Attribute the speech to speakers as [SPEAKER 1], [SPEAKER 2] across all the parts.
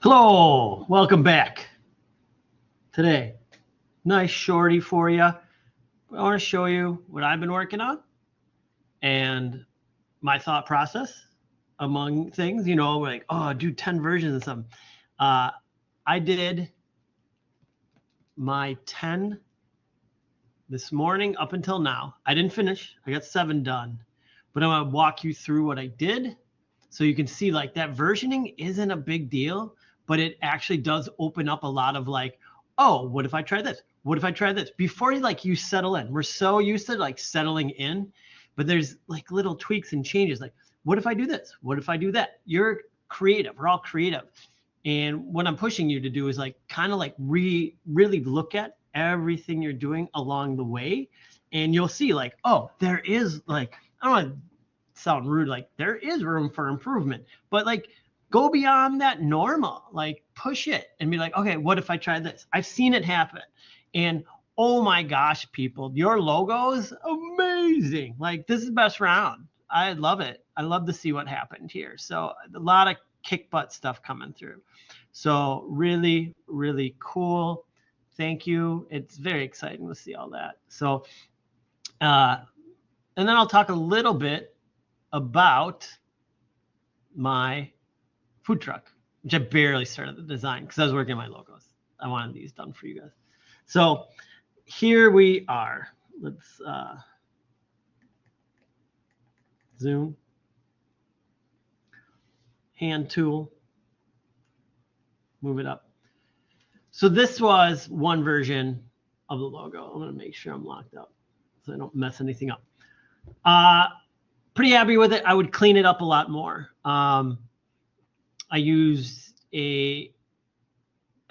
[SPEAKER 1] Hello, welcome back. Today, nice shorty for you. I want to show you what I've been working on and my thought process among things. Like, oh, do 10 versions of something. I did my 10 this morning up until now. I didn't finish. I got 7 done. But I'm going to walk you through what I did so you can see like that versioning isn't a big deal, but it actually does open up a lot of like, oh, what if I try this? What if I try this? Before you settle in. We're so used to like settling in, but there's like little tweaks and changes. Like, what if I do this? What if I do that? You're creative. We're all creative. And what I'm pushing you to do is like kind of like really look at everything you're doing along the way. And you'll see like, oh, there is like, I don't want to sound rude, like there is room for improvement, but like go beyond that normal, like push it and be like, okay, what if I try this? I've seen it happen. And oh my gosh, people, your logo's amazing. Like this is best round. I love it. I love to see what happened here. So a lot of kick butt stuff coming through. So really, really cool. Thank you. It's very exciting to see all that. So, and then I'll talk a little bit about my food truck, which I barely started the design because I was working on my logos. I wanted these done for you guys. So here we are. Let's zoom. Hand tool. Move it up. So this was one version of the logo. I'm going to make sure I'm locked up so I don't mess anything up. Pretty happy with it. I would clean it up a lot more. I used a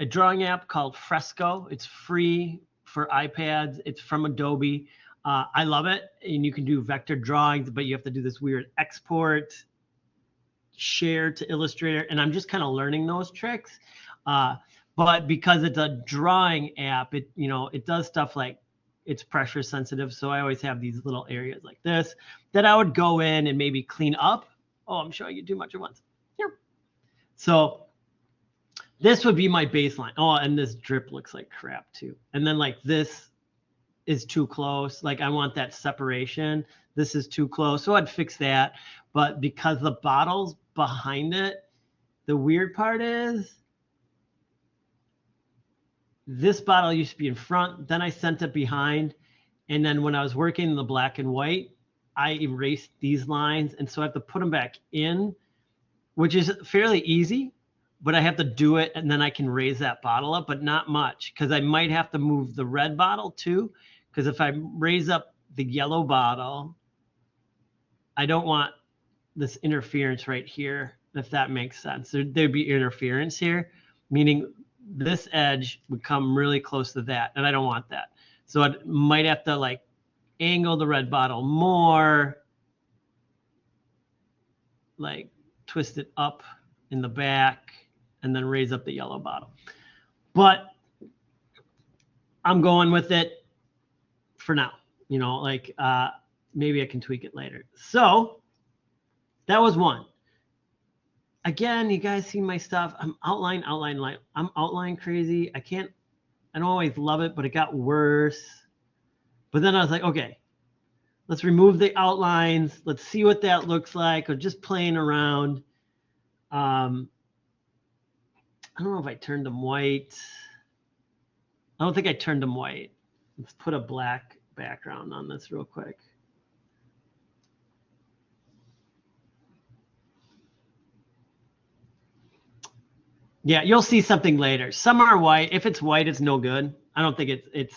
[SPEAKER 1] drawing app called Fresco. It's free for iPads. It's from Adobe. I love it. And you can do vector drawings, but you have to do this weird export, share to Illustrator. And I'm just kind of learning those tricks. But because it's a drawing app, it does stuff like it's pressure sensitive. So I always have these little areas like this that I would go in and maybe clean up. Oh, I'm showing you too much at once. Here. So this would be my baseline. Oh, and this drip looks like crap too. And then like this is too close. Like I want that separation. This is too close. So I'd fix that. But because the bottle's behind it, the weird part is this bottle used to be in front, then I sent it behind. And then when I was working in the black and white, I erased these lines. And so I have to put them back in, which is fairly easy, but I have to do it. And then I can raise that bottle up, but not much because I might have to move the red bottle too. Because if I raise up the yellow bottle, I don't want this interference right here, if that makes sense. There'd be interference here, meaning this edge would come really close to that, and I don't want that. So I might have to like angle the red bottle more, like twist it up in the back, and then raise up the yellow bottle. But I'm going with it for now, maybe I can tweak it later. So that was one. Again, you guys see my stuff. I'm outline. I'm outline crazy. I don't always love it, but it got worse. But then I was like, okay, let's remove the outlines. Let's see what that looks like, or just playing around. I don't know if I turned them white. I don't think I turned them white. Let's put a black background on this real quick. Yeah, you'll see something later. Some are white. If it's white, it's no good. I don't think it's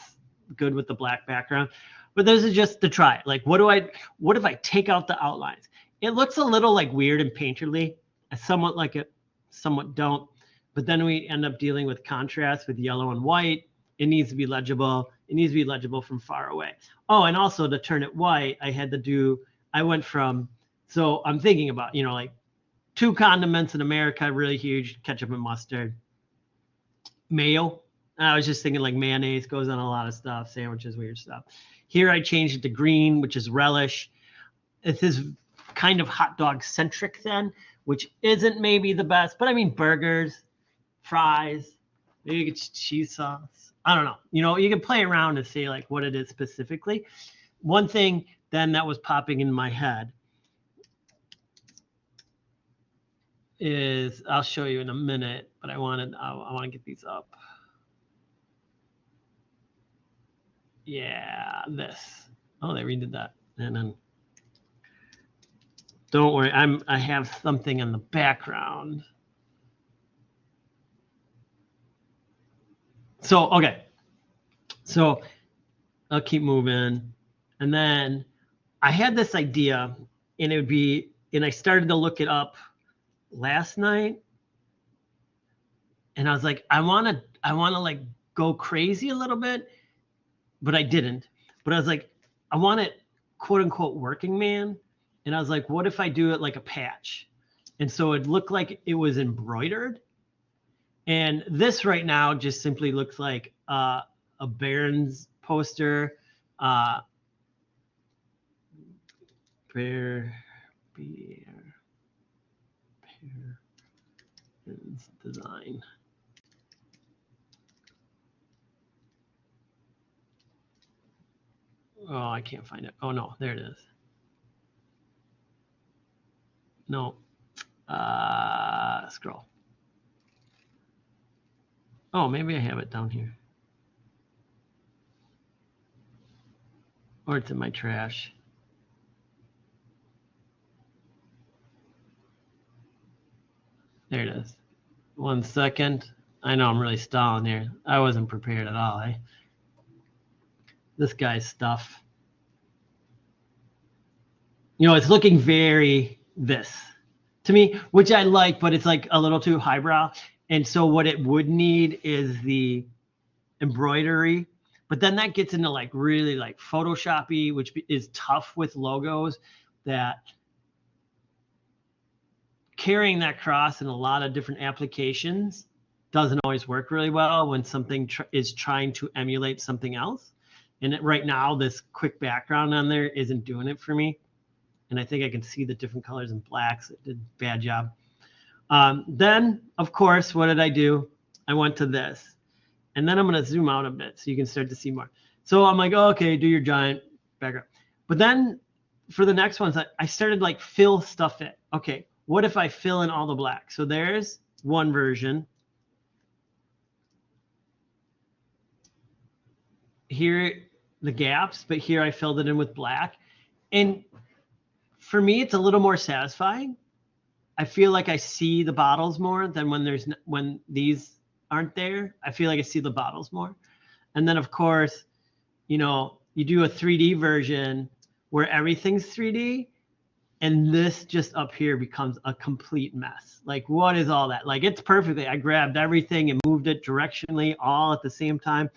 [SPEAKER 1] good with the black background. But this is just to try it. Like, what if I take out the outlines? It looks a little like weird and painterly. I somewhat like it, somewhat don't. But then we end up dealing with contrast with yellow and white. It needs to be legible. It needs to be legible from far away. Oh, and also to turn it white, I went from, so I'm thinking about, like 2 condiments in America, really huge, ketchup and mustard. Mayo. I was just thinking like mayonnaise goes on a lot of stuff, sandwiches, weird stuff. Here I changed it to green, which is relish. This is kind of hot dog centric then, which isn't maybe the best, but I mean burgers, fries, maybe you get cheese sauce. I don't know. You know, you can play around and see like what it is specifically. One thing then that was popping in my head is, I'll show you in a minute, but I want to get these up. Yeah, this. Oh, they redid that. And then don't worry, I have something in the background. So, okay. So I'll keep moving. And then I had this idea, and it would be, and I started to look it up last night. And I was like, I want to like go crazy a little bit, but I didn't. But I was like, I want it quote unquote working man. And I was like, what if I do it like a patch? And so it looked like it was embroidered. And this right now just simply looks like a Barron's poster. Barron's design. Oh, I can't find it. Oh no, there it is. No. Scroll. Oh, maybe I have it down here. Or it's in my trash. There it is. 1 second. I know I'm really stalling here. I wasn't prepared at all, eh? This guy's stuff. You know, it's looking very this to me, which I like, but it's like a little too highbrow. And so what it would need is the embroidery, but then that gets into like really like Photoshoppy, which is tough with logos. That carrying that cross in a lot of different applications doesn't always work really well when something is trying to emulate something else. And right now, this quick background on there isn't doing it for me. And I think I can see the different colors and blacks. It did a bad job. Then, of course, what did I do? I went to this. And then I'm going to zoom out a bit so you can start to see more. So I'm like, oh, okay, do your giant background. But then for the next ones, I started like fill stuff in. Okay, what if I fill in all the black? So there's one version. Here, the gaps, but here I filled it in with black. And for me, it's a little more satisfying. I feel like I see the bottles more than when these aren't there. I feel like I see the bottles more. And then of course, you know, you do a 3D version where everything's 3D, and this just up here becomes a complete mess. Like, what is all that? Like, it's perfectly. I grabbed everything and moved it directionally all at the same time.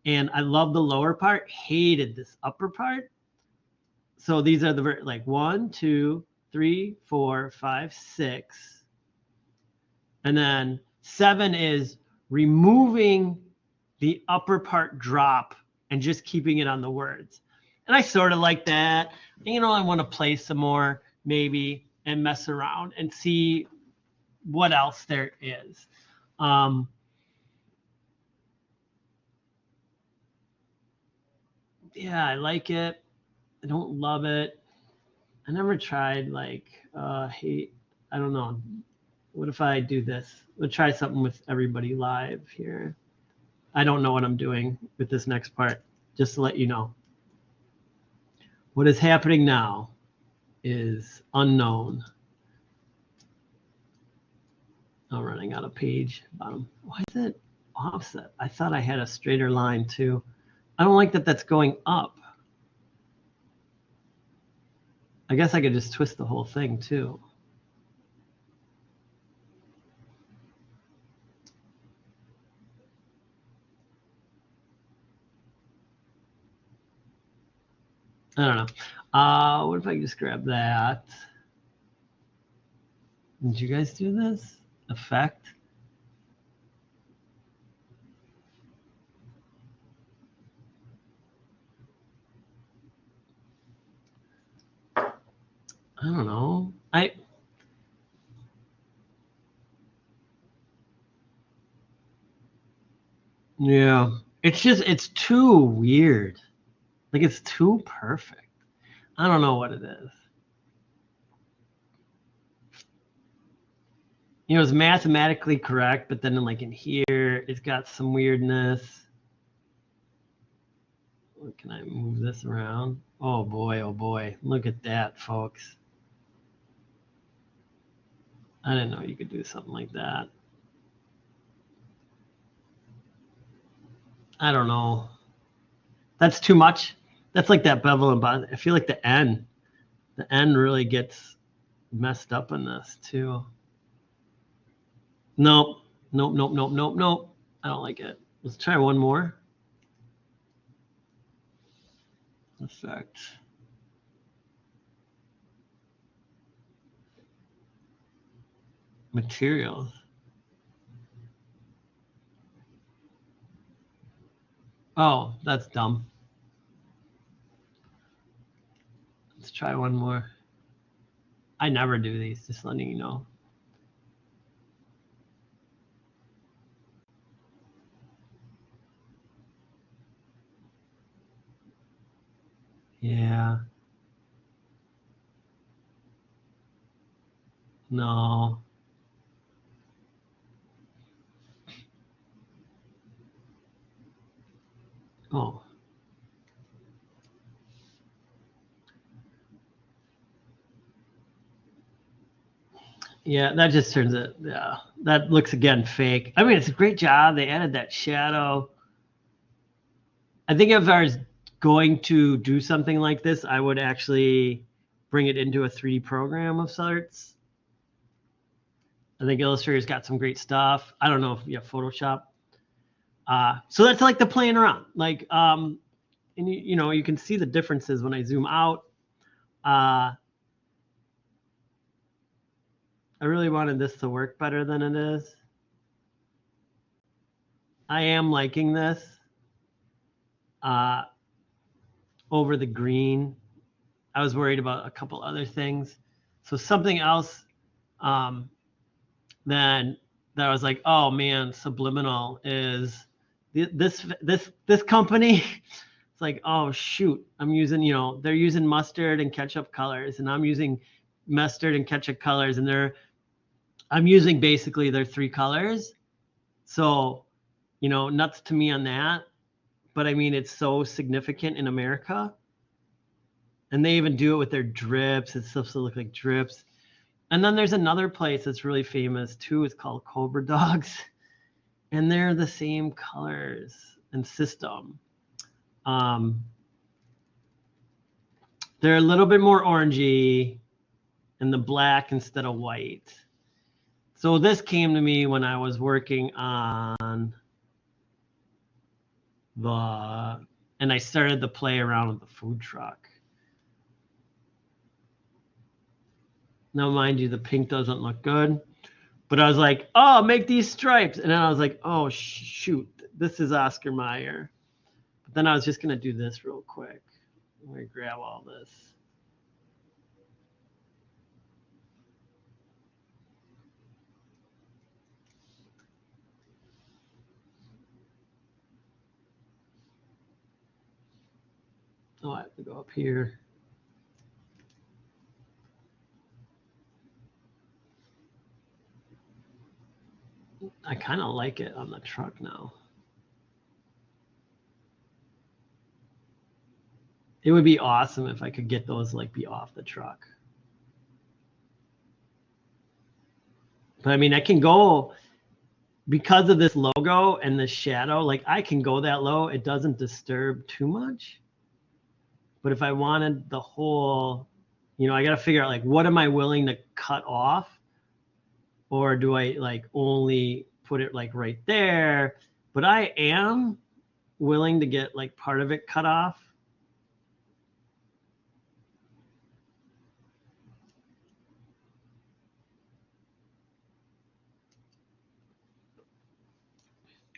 [SPEAKER 1] And I love the lower part, hated this upper part. So these are the like 1, 2, 3, 4, 5, 6. And then 7 is removing the upper part drop and just keeping it on the words. And I sort of like that. You know, I want to play some more maybe and mess around and see what else there is. Yeah, I like it. I don't love it. I never tried like hate. I don't know. What if I do this? We'll try something with everybody live here. I don't know what I'm doing with this next part, just to let you know. What is happening now is unknown. I'm running out of page bottom. Why is it offset? I thought I had a straighter line too. I don't like that that's going up. I guess I could just twist the whole thing too. I don't know. What if I just grab that? Did you guys do this? Effect? I don't know. Yeah. It's too weird. Like it's too perfect. I don't know what it is. You know, it's mathematically correct, but then like in here, it's got some weirdness. Can I move this around? Oh boy, oh boy. Look at that, folks. I didn't know you could do something like that. I don't know. That's too much. That's like that bevel and bond. I feel like the N really gets messed up in this too. Nope. Nope, nope, nope, nope, nope. I don't like it. Let's try one more. Effect. Materials. Oh, that's dumb. Let's try one more. I never do these, just letting you know. Yeah. No. Oh. Yeah, that just turns it. Yeah, that looks again fake. I mean, it's a great job. They added that shadow. I think if I was going to do something like this, I would actually bring it into a 3D program of sorts. I think Illustrator's got some great stuff. I don't know if you have Photoshop. So that's like the playing around. Like, and you know, you can see the differences when I zoom out. I really wanted this to work better than it is. I am liking this over the green. I was worried about a couple other things. So something else then that I was like, oh man, Subliminal is this company. It's like, oh shoot, I'm using, you know, they're using mustard and ketchup colors, and I'm using mustard and ketchup colors, and I'm using basically their 3 colors. So, you know, nuts to me on that. But I mean, it's so significant in America. And they even do it with their drips. It's supposed to look like drips. And then there's another place that's really famous too. It's called Cobra Dogs. And they're the same colors and system. They're a little bit more orangey and the black instead of white. So this came to me when I was working on and I started to play around with the food truck. Now, mind you, the pink doesn't look good, but I was like, oh, make these stripes. And then I was like, oh, shoot, this is Oscar Mayer. But then I was just going to do this real quick. I'm going to grab all this. Oh, I have to go up here. I kind of like it on the truck now. It would be awesome if I could get those like be off the truck. But I mean, I can go because of this logo and the shadow, like I can go that low. It doesn't disturb too much. But if I wanted the whole, you know, I got to figure out like what am I willing to cut off, or do I like only put it like right there? But I am willing to get like part of it cut off.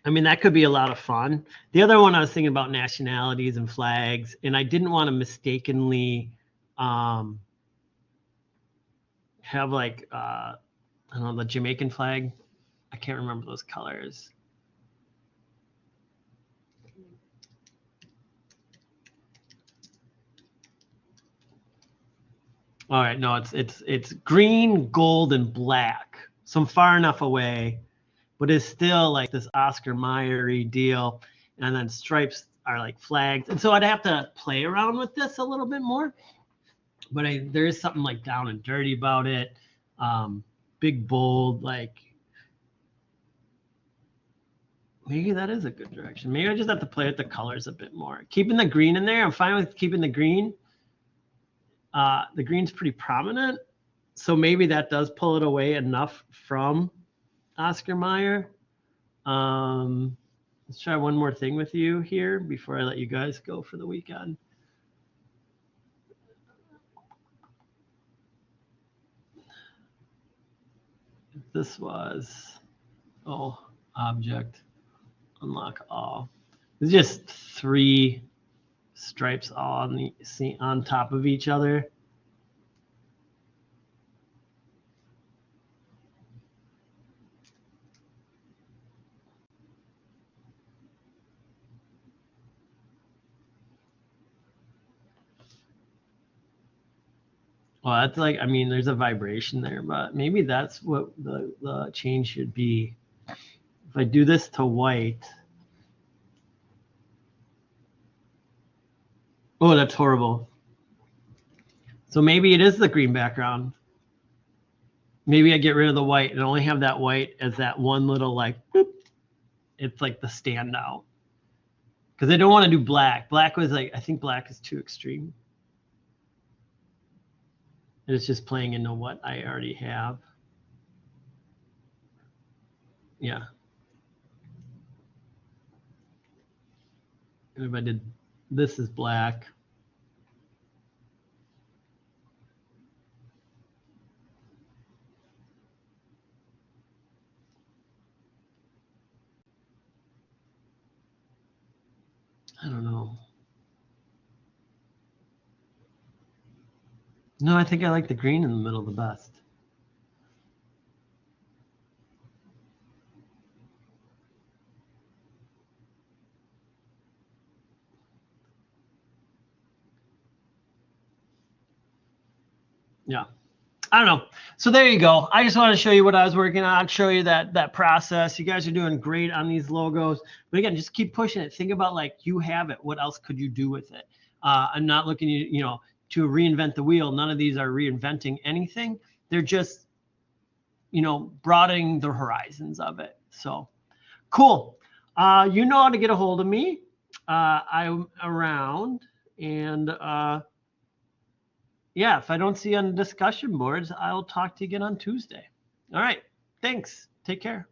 [SPEAKER 1] I mean, that could be a lot of fun. The other one I was thinking about nationalities and flags, and I didn't want to mistakenly have like I don't know, the Jamaican flag. I can't remember those colors. All right, no, it's green, gold, and black. So I'm far enough away, but it's still like this Oscar Mayer-y deal. And then stripes are like flags. And so I'd have to play around with this a little bit more. But there is something like down and dirty about it. Big, bold, like maybe that is a good direction. Maybe I just have to play with the colors a bit more. Keeping the green in there, I'm fine with keeping the green. The green's pretty prominent. So maybe that does pull it away enough from Oscar Mayer. Let's try one more thing with you here before I let you guys go for the weekend. This was, object, unlock all. It's just 3 stripes all on top of each other. Well, that's like, I mean, there's a vibration there, but maybe that's what the change should be. If I do this to white, oh, that's horrible. So maybe it is the green background. Maybe I get rid of the white and only have that white as that one little like, boop. It's like the standout. Because I don't want to do black. Black was like, I think black is too extreme. And it's just playing into what I already have. Yeah. And if I did, this is black. I don't know. No, I think I like the green in the middle the best. Yeah. I don't know. So there you go. I just want to show you what I was working on, show you that process. You guys are doing great on these logos. But again, just keep pushing it. Think about like you have it. What else could you do with it? I'm not looking, to reinvent the wheel. None of these are reinventing anything. They're just, broadening the horizons of it. So cool. You know how to get a hold of me. I'm around, and yeah, if I don't see you on the discussion boards, I'll talk to you again on Tuesday. All right. Thanks. Take care.